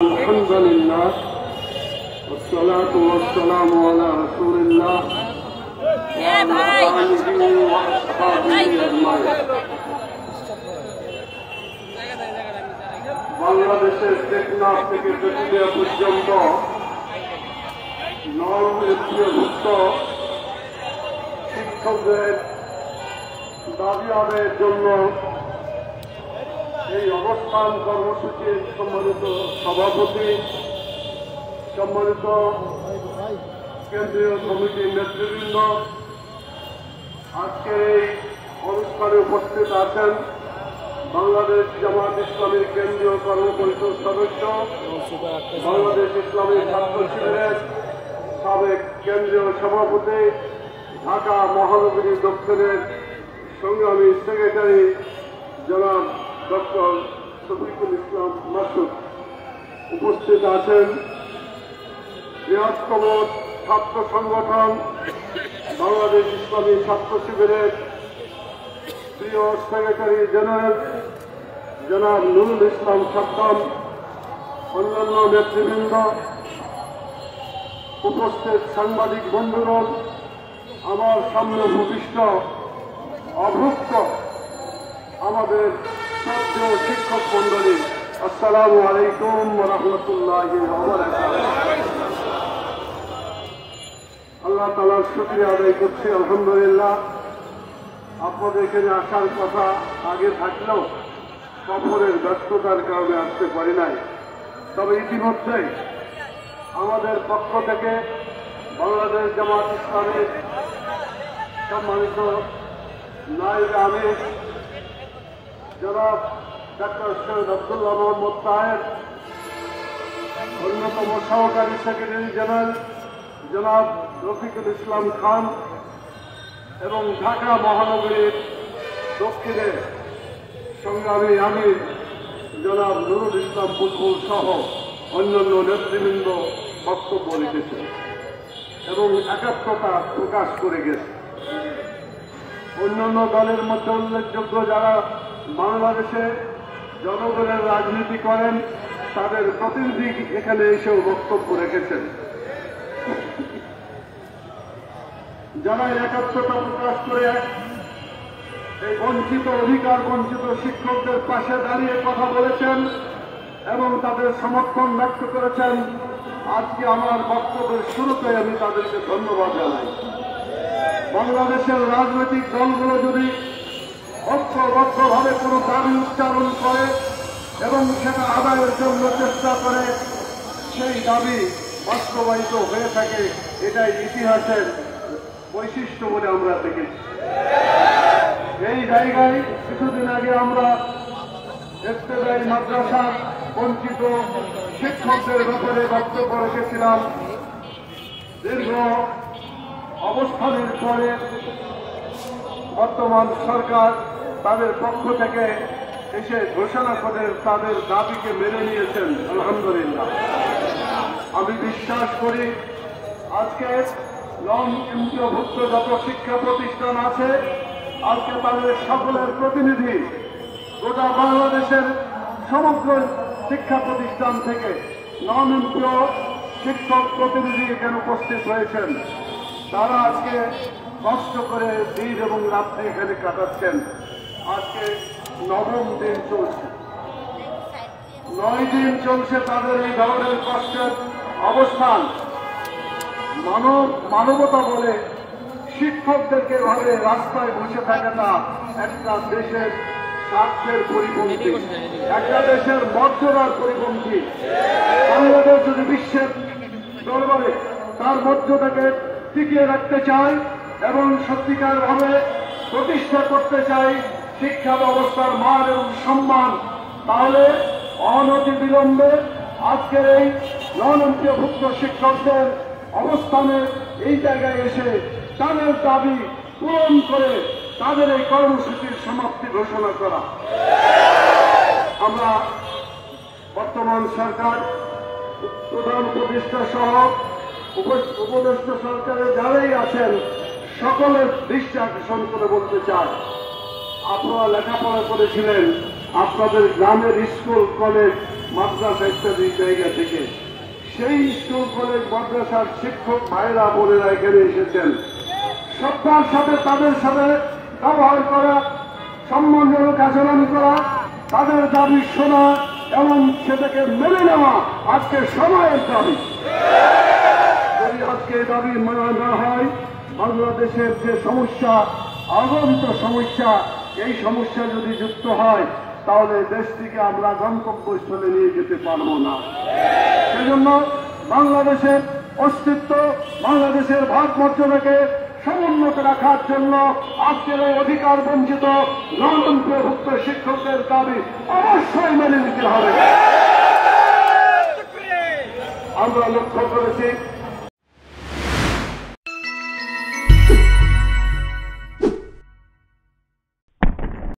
الحمد لله والصلاة والسلام على رسول الله وعلى آله وأصحابه أجمعين। বাংলাদেশের টেকনাফ থেকে তেঁতুলিয়া পর্যন্ত নন-এমপিওভুক্ত শিক্ষকদের দাবি আদায়ের জন্য এই অবস্থান কর্মসূচির সম্মানিত সভাপতি, সম্মানিত কেন্দ্রীয় কমিটির নেতৃবৃন্দ, আজকে এই অনুষ্ঠানে উপস্থিত আছেন বাংলাদেশ জামাত ইসলামী কেন্দ্রীয় কর্মপরিষদ সদস্য, বাংলাদেশ ইসলামী ছাত্র শিবিরের সাবেক কেন্দ্রীয় সভাপতি, ঢাকা মহানগরী দক্ষিণের সংগ্রামী সেক্রেটারি জনাব ডক্টর শফিকুল ইসলাম মাসুদ, উপস্থিত আছেন বৃহত্তম ছাত্র সংগঠন বাংলাদেশ ইসলামী ছাত্র শিবিরের প্রিয় সেক্রেটারি জেনারেল জনাব নুরুল ইসলাম সাদ্দাম, অন্যান্য নেতৃবৃন্দ, উপস্থিত সাংবাদিক বন্ধুগণ, আমার সামনে ভূমিষ্ঠ অভুক্ত আমাদের শ্রদ্ধেয় শিক্ষক মন্ডলী, আসসালামু আলাইকুম ওয়া রাহমাতুল্লাহি ওয়া বারাকাতুহু। আল্লাহ তাআলার শুকরিয়া আদায় করছি, আলহামদুলিল্লাহ। আপনাদের এখানে আসার কথা আগে থাকলেও সফরের ব্যস্ততার কারণে আসতে পারি নাই। তবে ইতিমধ্যে আমাদের পক্ষ থেকে বাংলাদেশ জামাত ইসলামীর সম্মানিত নায়েবে আমির জনাব ডক্টর সৈয়দ আব্দুল্লাহ মোহাম্মদ তাহের, অন্যতম সহকারী সেক্রেটারি জেনারেল জনাব রফিকুল ইসলাম খান এবং ঢাকা মহানগরীর দক্ষিণের সংগ্রামী আমির জনাব নুরুল ইসলাম বুলবুল সহ অন্যান্য নেতৃবৃন্দ বক্তব্য রেখেছেন এবং একাত্মতা প্রকাশ করে গেছে। অন্যান্য দলের মধ্যে উল্লেখযোগ্য যারা বাংলাদেশে জনগণের রাজনীতি করেন তাদের প্রতিনিধি এখানে এসেও বক্তব্য রেখেছেন। যারা একাত্মতা প্রকাশ করে এই বঞ্চিত অধিকার বঞ্চিত শিক্ষকদের পাশে দাঁড়িয়ে কথা বলেছেন এবং তাদের সমর্থন ব্যক্ত করেছেন, আজকে আমার বক্তব্যের শুরুতে আমি তাদেরকে ধন্যবাদ জানাই। বাংলাদেশের রাজনৈতিক দলগুলো যদি ঐক্যবদ্ধভাবে কোনো দাবি উচ্চারণ করে এবং সেটা আদায়ের জন্য চেষ্টা করে, সেই দাবি বাস্তবায়িত হয়ে থাকে, এটাই ইতিহাসের বৈশিষ্ট্য বলে আমরা দেখেছি। এই জায়গায় কিছুদিন আগে আমরা ইফতেদায়ী মাদ্রাসা বঞ্চিত শিক্ষকদের ব্যাপারে বক্তব্য রেখেছিলাম। দীর্ঘ অবস্থানের পরে বর্তমান সরকার তাদের পক্ষ থেকে এসে ঘোষণা করে তাদের দাবিকে মেনে নিয়েছেন, আলহামদুলিল্লাহ। আমি বিশ্বাস করি আজকে নন-এমপিওভুক্ত যত শিক্ষা প্রতিষ্ঠান আছে, আজকে তাদের সকলের প্রতিনিধি গোটা বাংলাদেশের সমগ্র শিক্ষা প্রতিষ্ঠান থেকে নন-এমপিও শিক্ষক প্রতিনিধি এখানে উপস্থিত হয়েছেন। তারা আজকে কষ্ট করে দিন এবং রাত্রি এখানে কাটাচ্ছেন। আজকে 9ম দিন চলছে, 9 দিন চলছে তাদের এই ধরনের কষ্টের অবস্থান। মানবতা বলে শিক্ষকদেরকে ভাবে রাস্তায় বসে থাকাটা একটা দেশের স্বার্থের পরিপন্থী, একটা দেশের মর্যাদার পরিপন্থী। বাংলাদেশ যদি বিশ্বের দরবারে তার মর্যাদাকে টিকিয়ে রাখতে চায় এবং সত্যিকার ভাবে প্রতিষ্ঠা করতে চায় শিক্ষা ব্যবস্থার মান এবং সম্মান, তাহলে অনতি বিলম্বে আজকের এই নন-এমপিওভুক্ত শিক্ষকদের অবস্থানের এই জায়গায় এসে তাদের দাবি পূরণ করে তাদের এই কর্মসূচির সমাপ্তি ঘোষণা করা। আমরা বর্তমান সরকার, প্রধান উপদেষ্টা সহ উপদেষ্টা সরকারের যারাই আছেন সকলের দৃষ্টি আকর্ষণ করে বলতে চাই, আপনারা লেখাপড়া করেছিলেন, আপনাদের গ্রামের স্কুল কলেজ মাদ্রাসা ইত্যাদি জায়গা থেকে সেই স্কুল কলেজ মাদ্রাসার শিক্ষক ভাইরা বোনেরা এখানে এসেছেন। শ্রদ্ধার সাথে তাদের সাথে ব্যবহার করা, সম্মানজনক আচরণ করা, তাদের দাবি শোনা এবং সেটাকে মেনে নেওয়া আজকে সময়ের দাবি। যদি আজকে দাবি মানা না হয়, বাংলাদেশের যে সমস্যা, আগন্তুক সমস্যা, এই সমস্যা যদি যুক্ত হয় তাহলে দেশটিকে আমরা গন্তব্যস্থলে নিয়ে যেতে পারবো না। সেজন্য বাংলাদেশের অস্তিত্ব, বাংলাদেশের ভারমর্যাদাকে সমুন্নত রাখার জন্য আজকের এই অধিকার বঞ্চিত নন-অন্তর্ভুক্ত শিক্ষকদের দাবি অবশ্যই মেনে নিতে হবে। আমরা লক্ষ্য করেছি